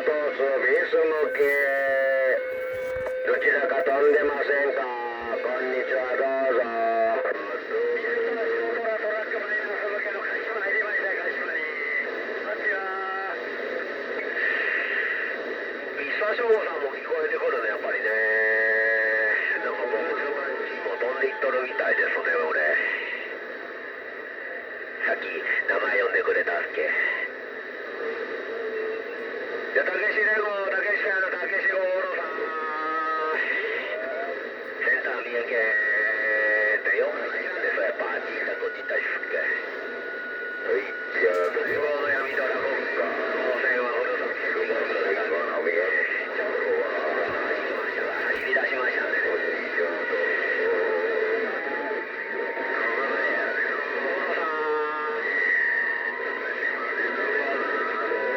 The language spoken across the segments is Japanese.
通ビス向けどちらか飛んでませんか。こんにちは、どうぞ。正吾さんも聞こえてくるね、やっぱりね。なんか僕の感じも飛んでいっとるみたいですね、俺。さっき名前呼んでくれたっけ。じゃあ、たけしレゴ、たけし会のたけしゴールさん。センター三重県ってよくないなんですよ、やっぱ。あっち行ったこっち行ったりすっけ。はい、じゃあ、レゴの闇ドラゴンか。当選は古さん。走り出しましたね。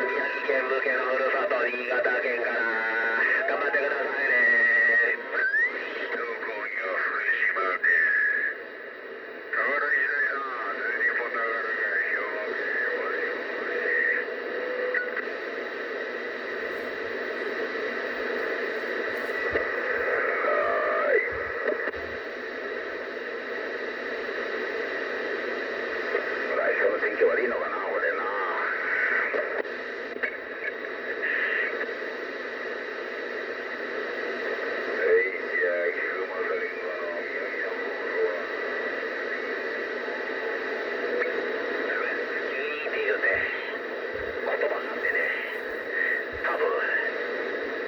宮城県向けのふるさと新潟県から頑張ってくださいね。天気悪いのかな、俺な。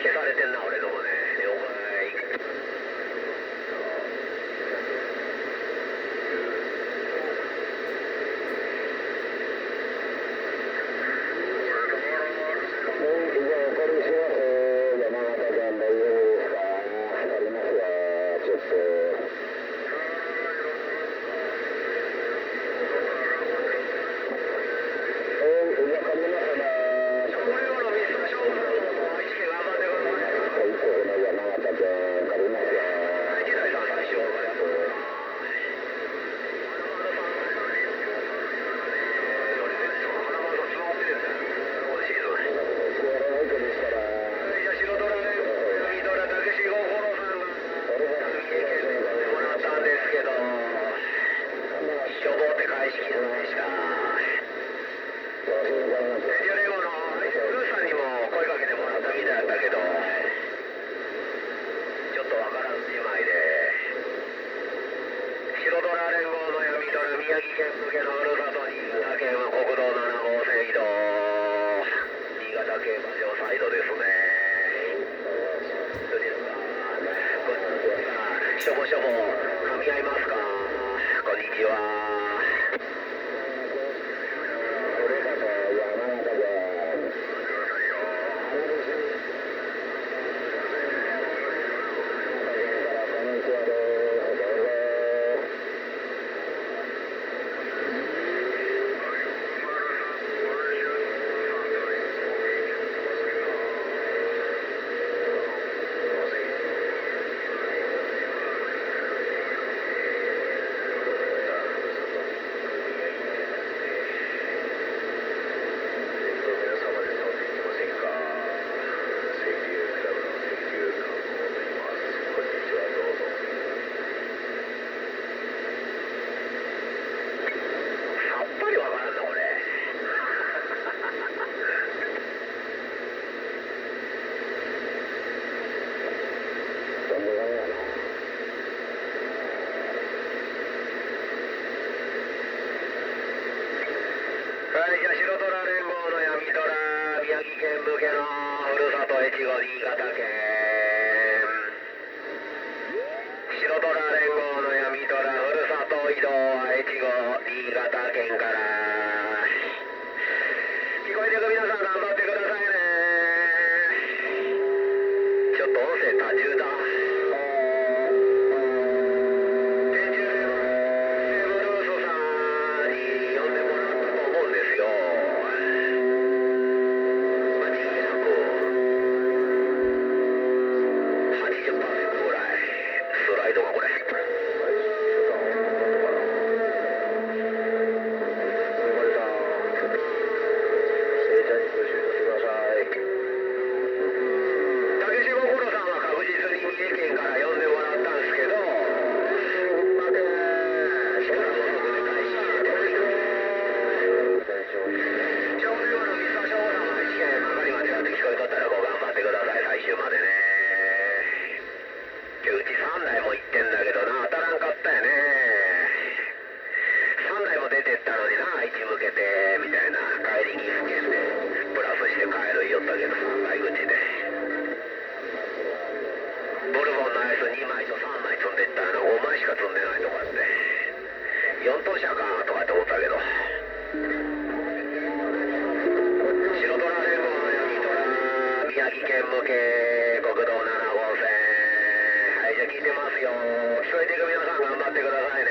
消されてんな、俺のもね。了解。宮城県向けのふるさと新潟県は国道7号線移動。新潟競馬場サイドですね。どうですか。こんにちは。しょぼしょぼ噛み合いますか。こんにちは。白虎連合の闇虎、宮城県向けのふるさと越後新潟県。白虎連合の闇虎、ふるさと移動は越後新潟県から。聞こえてる皆さん頑張ってくださいね。ちょっと音声多重だ。県向け国道7号線。はい、じゃあ聞いてますよ。聞こえている皆さん頑張ってくださいね。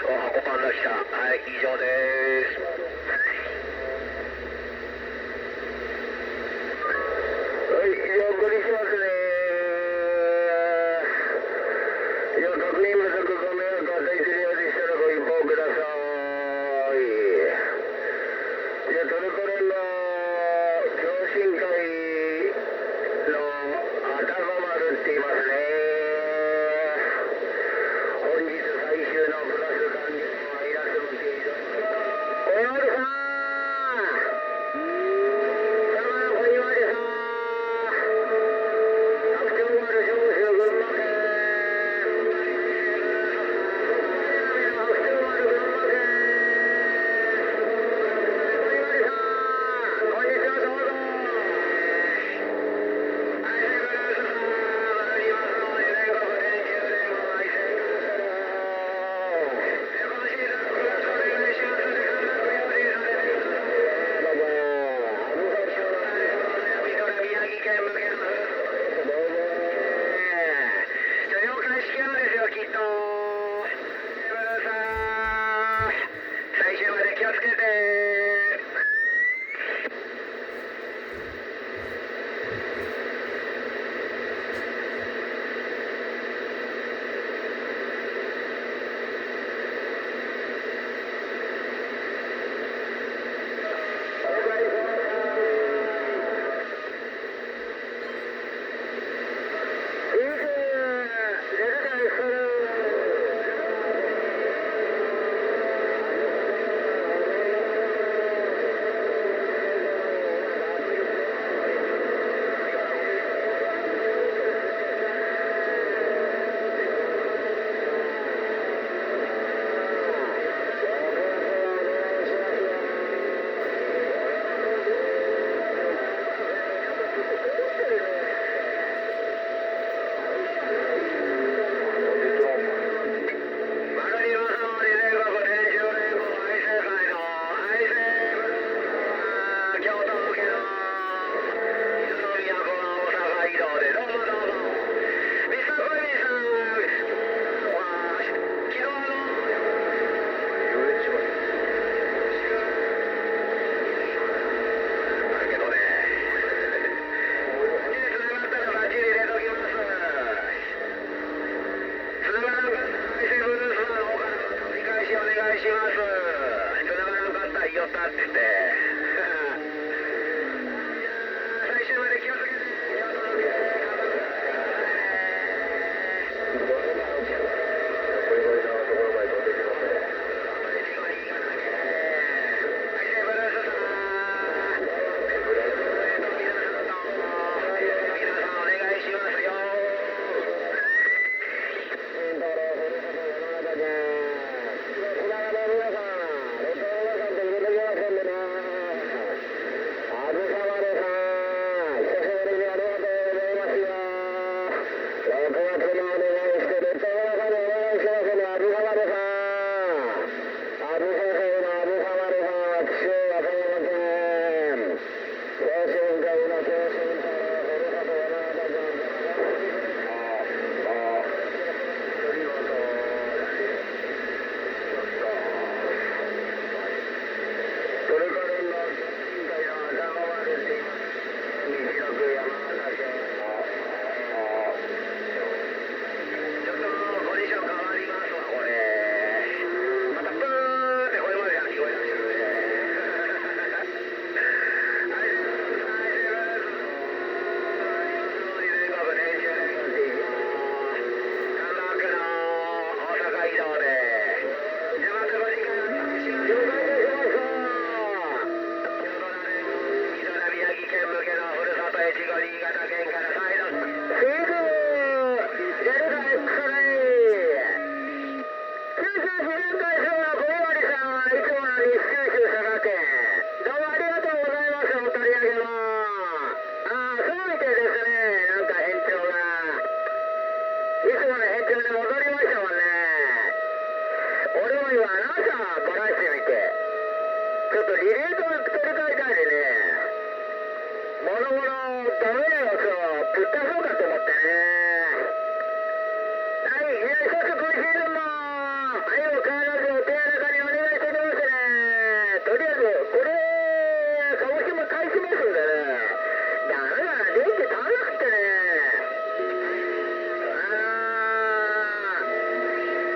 お、箱パンダ来た。はい、以上です。はい、じゃあお送りしますね。いや、確認不足ご迷惑を与えているようでしたらご一報ください。いや、トルコ連の共進会の頭丸って言いますね。本日最終のプラス還元マイナス向け移動。小山さん、小山さん、白鳥丸上州群馬県。最終まで気をつけて。皆さん、レッドオーバーさんと入れてきますんでね。リエイト取り替えたいでね、もろもろダメなやつをぶっ倒そうかと思ってね。はい、いや、一つ今シーズンも、はい、お変わらずお手柔らかにお願いしておりますね。とりあえず、これ、鹿児島返しますんでね。ダメだな、電気足らなくてね。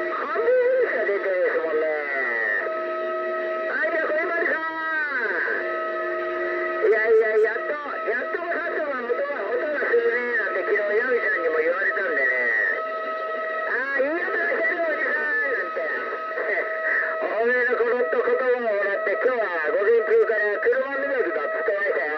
半分しか出てないですもんね。はい、じゃあ、これまでさん。いやいや、やっとカスタマーの音がするね、なんて昨日、ヤミさんにも言われたんでね。いい音がしてるおじさんなんておめえのこの言葉をもらって今日は午前中から車磨きがつってましたよ。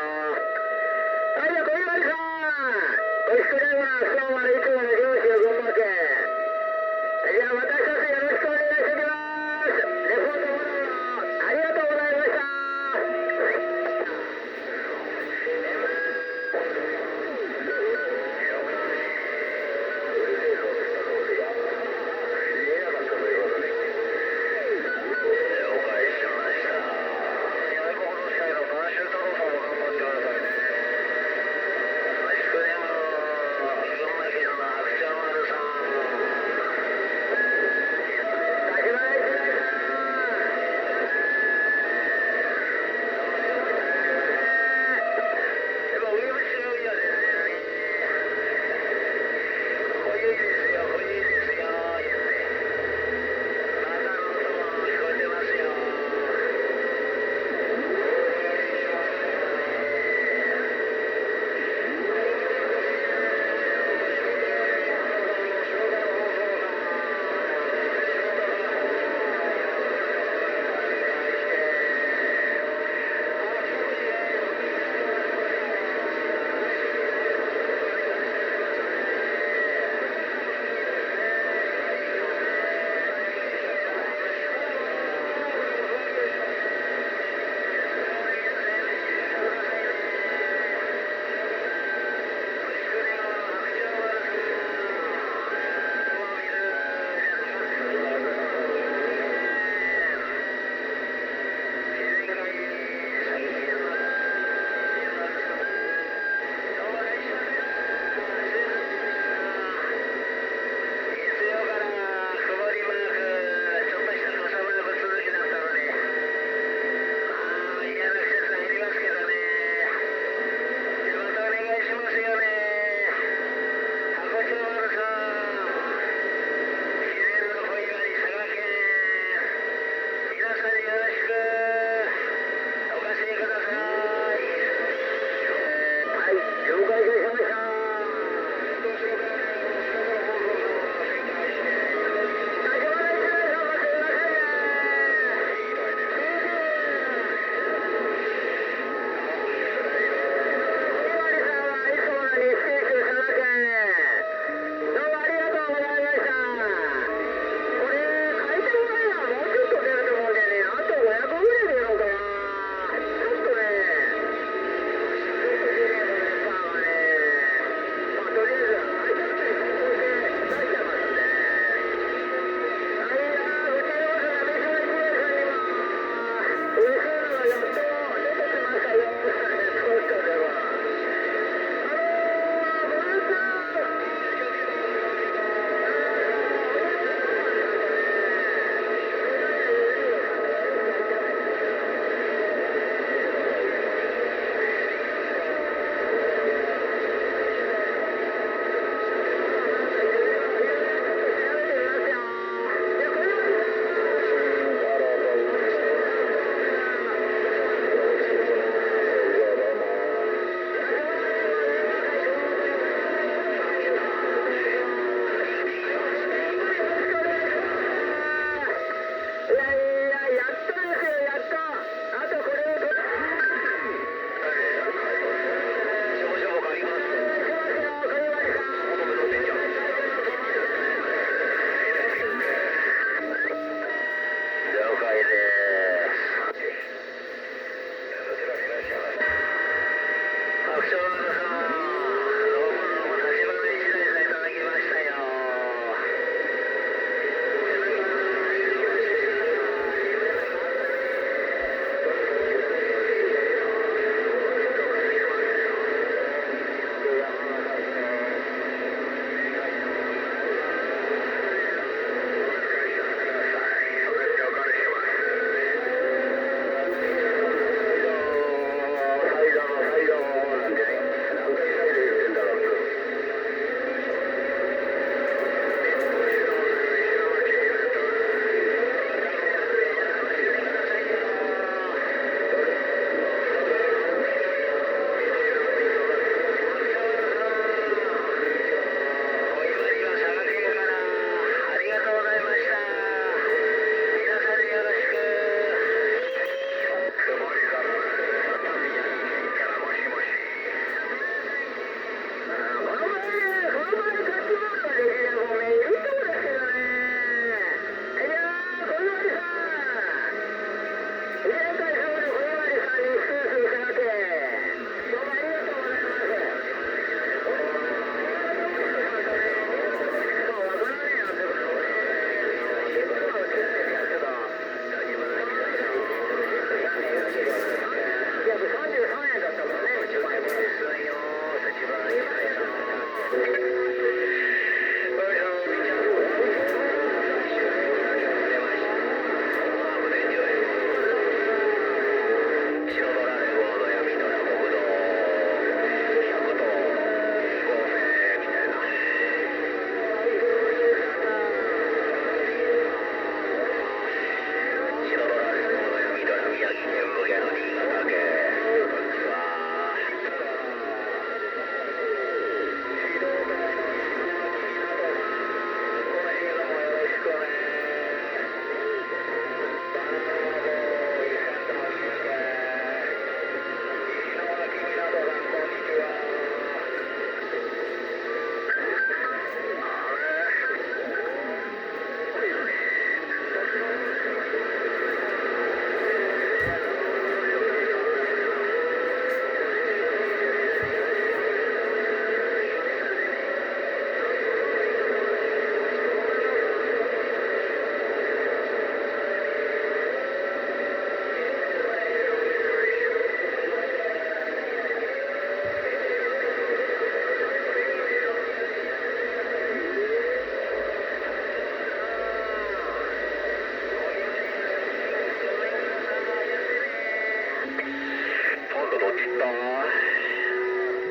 った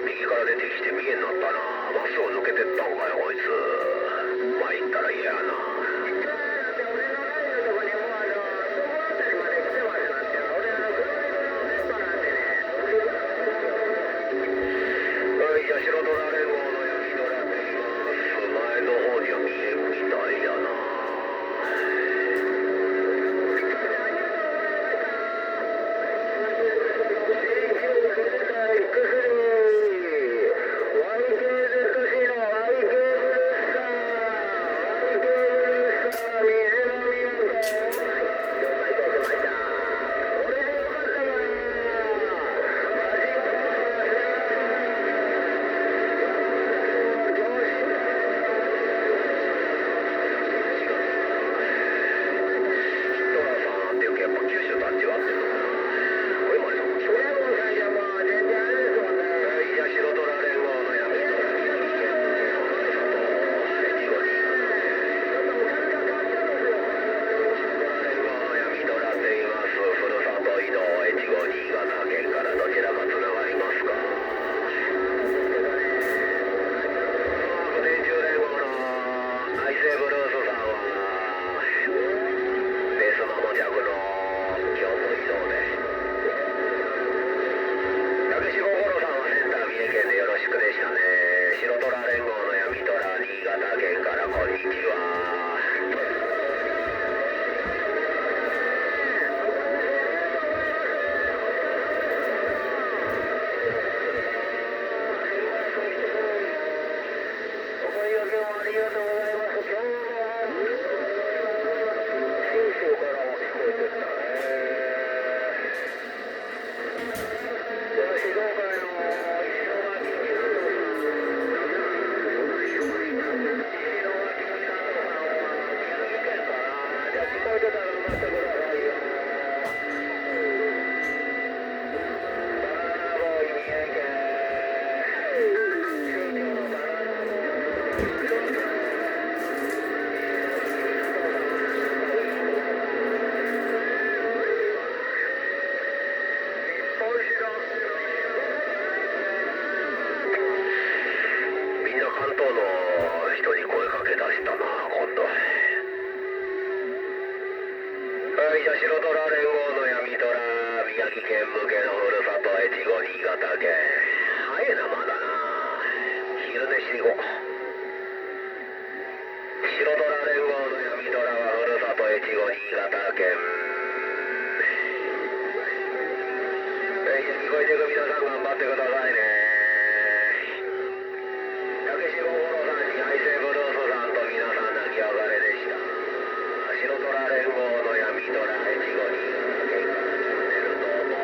右から出てきて右になったな。まっすぐ抜けてったんかよこいつ。参ったら嫌やな。じゃあ白ドラ連合の闇ドラって言います。前の方には見えるみたいやな。白ドラ連合の闇ドラ、宮城県向けのふるさと越後新潟県。早いなまだな。昼寝しに行こう。白ドラ連合の闇ドラはふるさと越後新潟県。聞こえていく皆さん頑張ってくださいね。竹志五郎さんに愛生ブルースさんと皆さん泣き上がれでした。白ドラ連合の闇ドラ越後新潟県からチャンネルどうも。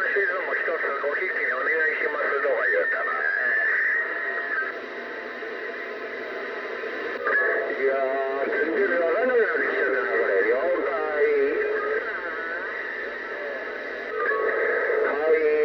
シーズンも一つごひいきにお願いしますとか言うたな。いやー、全然わかんなくなってきちゃったな、これ。了解。はい。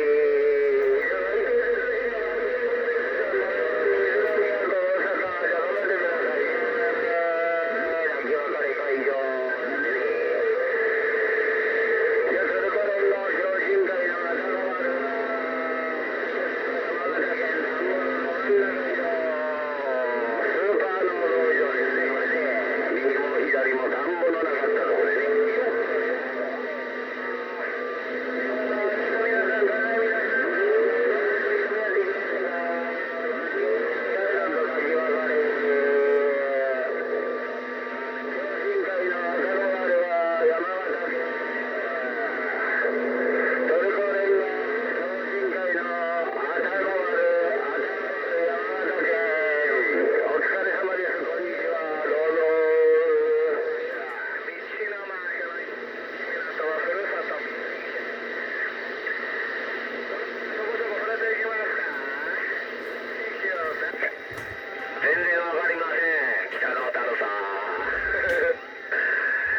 全然わかりません、北野太郎さん。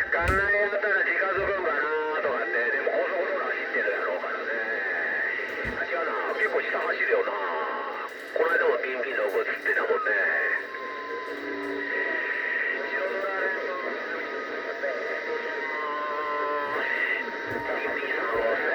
館内あったら近づくんかなとかって、でも高速道路走ってるやろうからね。違うな、結構下走るよな。この間もピンピンの子映ってたもんね。ピンピン3号線。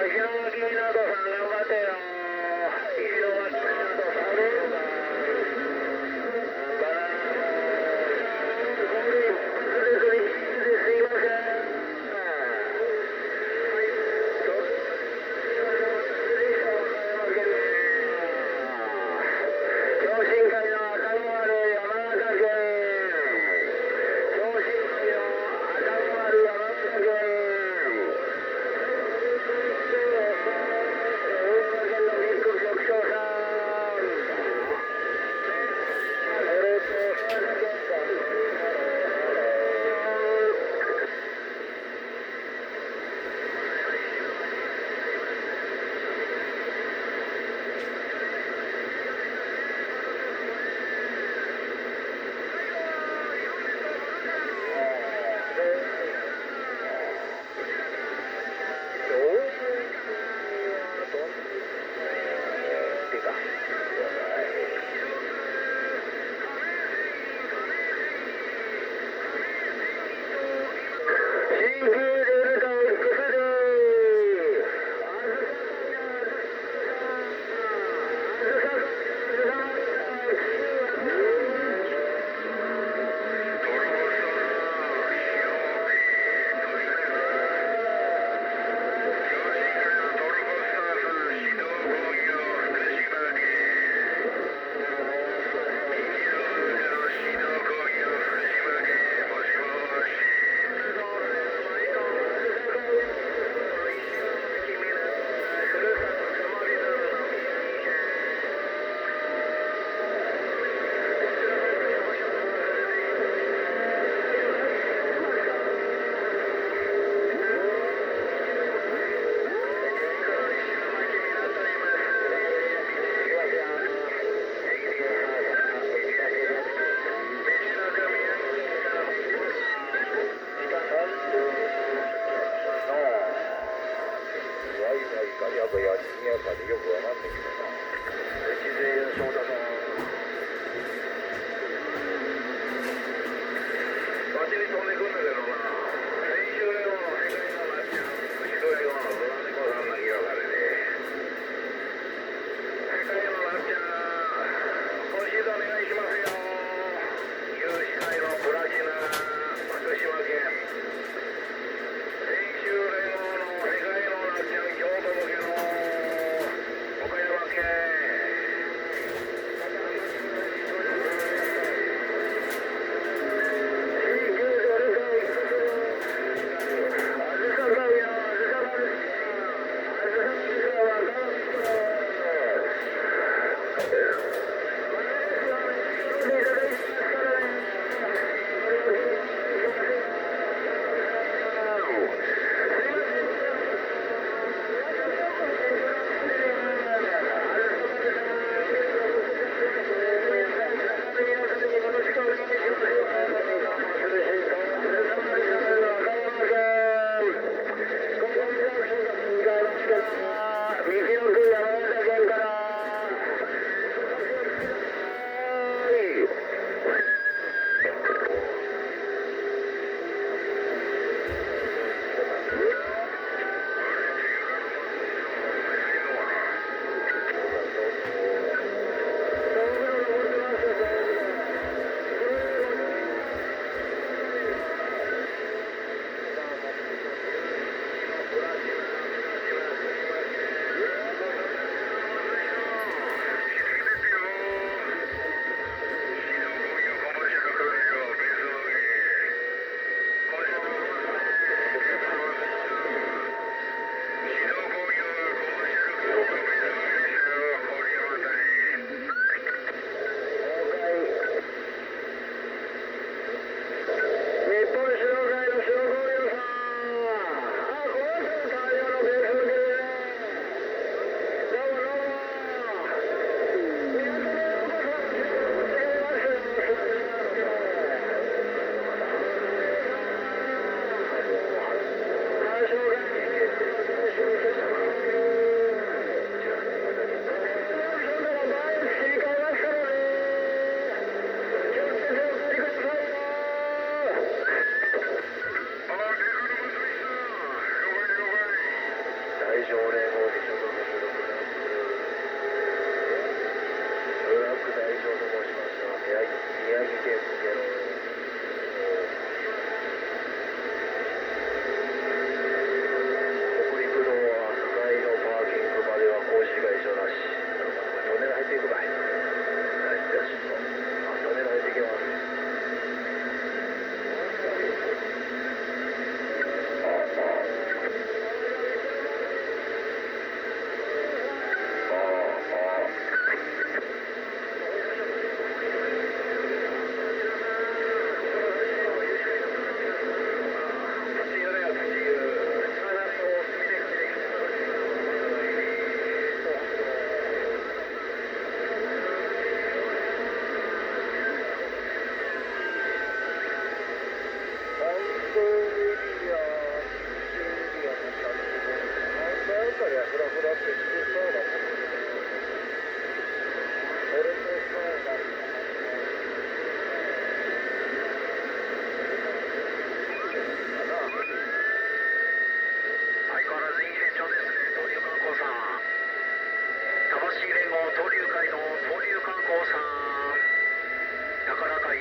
石巻港さん頑張ってよ。石巻港さんすいません。超深海の赤丸山形県。超深海の赤丸山形県。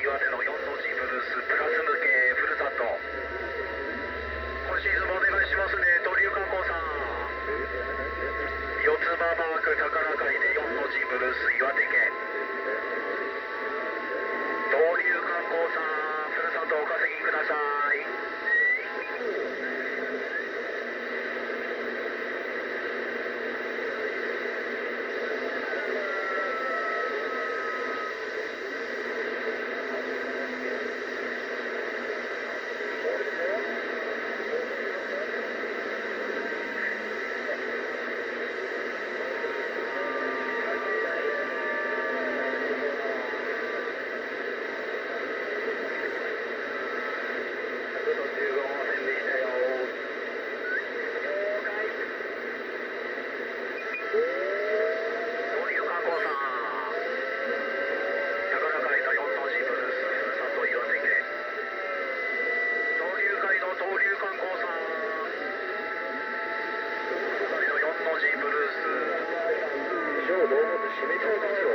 岩手の4の字ブルースプラス向けふるさと、今シーズンもお願いしますね。鳥生観光さん、四つ葉マーク宝貝で4の字ブルース岩手県、鳥生観光さん、ふるさとお稼ぎください。今日どうもって締めちゃいますよ。